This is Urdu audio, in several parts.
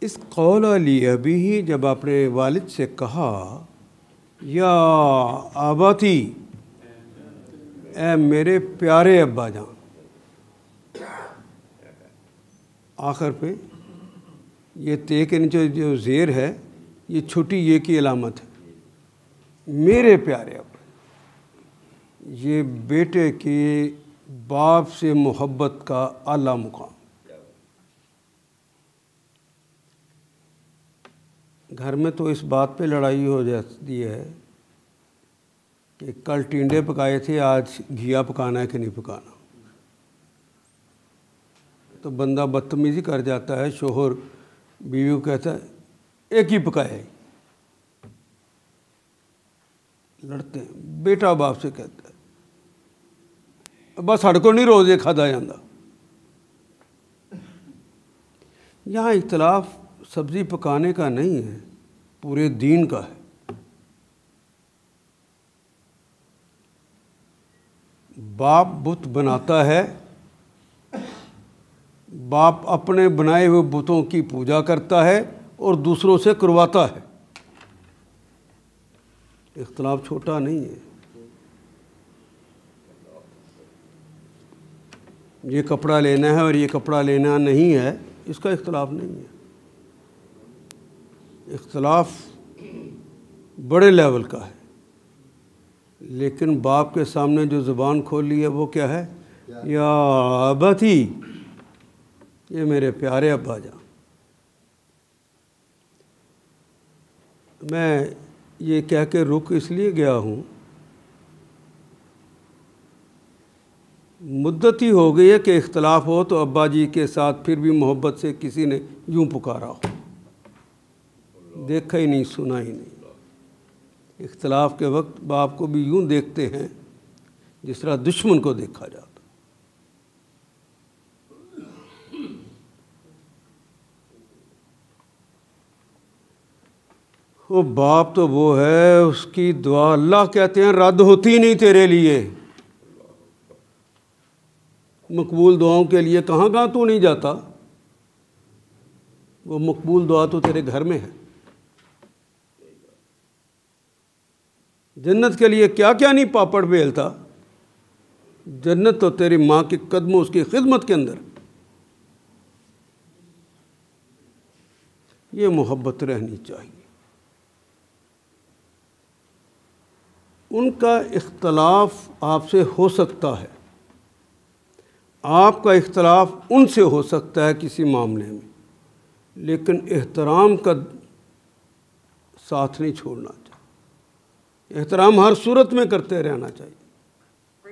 اس قول علی ابھی ہی جب اپنے والد سے کہا یا آباتی، اے میرے پیارے ابا جان، آخر پہ یہ تے کے نیچے جو زیر ہے یہ چھوٹی یہ کی علامت ہے، میرے پیارے ابا۔ یہ بیٹے کے باپ سے محبت کا اعلیٰ مقام۔ گھر میں تو اس بات پہ لڑائی ہو جاتی ہے کہ کل ٹینڈے پکائے تھے، آج گھیا پکانا ہے کہ نہیں پکانا۔ تو بندہ بدتمیزی کر جاتا ہے، شوہر بیوی کو کہتا ہے ایک ہی پکایا ہے، لڑتے ہیں۔ بیٹا باپ سے کہتا ہے بس ہڑ کو نہیں روزے کھادا جاندہ۔ یہاں اختلاف سبزی پکانے کا نہیں ہے، پورے دین کا ہے۔ باپ بت بناتا ہے، باپ اپنے بنائے ہوئے بتوں کی پوجا کرتا ہے اور دوسروں سے کرواتا ہے۔ اختلاف چھوٹا نہیں ہے۔ یہ کپڑا لینا ہے اور یہ کپڑا لینا نہیں ہے، اس کا اختلاف نہیں ہے۔ اختلاف بڑے لیول کا ہے، لیکن باپ کے سامنے جو زبان کھولی ہے وہ کیا ہے؟ یا ابتی، یہ میرے پیارے ابا جان۔ میں یہ کہہ کے رک اس لیے گیا ہوں، مدت ہی ہو گئی ہے کہ اختلاف ہو تو ابا جی کے ساتھ پھر بھی محبت سے کسی نے یوں پکارا ہو، دیکھا ہی نہیں، سنا ہی نہیں۔ اختلاف کے وقت باپ کو بھی یوں دیکھتے ہیں جس طرح دشمن کو دیکھا جاتا۔ وہ باپ تو وہ ہے، اس کی دعا اللہ کہتے ہیں رد ہوتی نہیں تیرے لیے۔ مقبول دعاؤں کے لیے کہاں کہاں تو نہیں جاتا، وہ مقبول دعا تو تیرے گھر میں ہے۔ جنت کے لیے کیا کیا نہیں پاپڑ بیلتا، جنت تو تیری ماں کے قدموں، اس کی خدمت کے اندر۔ یہ محبت رہنی چاہیے۔ ان کا اختلاف آپ سے ہو سکتا ہے، آپ کا اختلاف ان سے ہو سکتا ہے کسی معاملے میں، لیکن احترام کا ساتھ نہیں چھوڑنا چاہیے۔ احترام ہر صورت میں کرتے رہنا چاہیے۔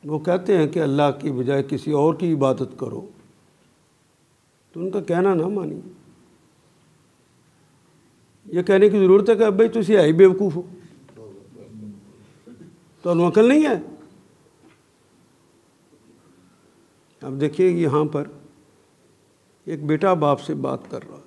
وہ کہتے ہیں کہ اللہ کی بجائے کسی اور کی عبادت کرو، تو ان کا کہنا نہ مانیے۔ یہ کہنے کی ضرورت ہے کہ اب بھائی تسی ہے ہی بیوقوف ہو، تو انہوں عقل نہیں ہے۔ اب دیکھیے یہاں پر ایک بیٹا باپ سے بات کر رہا،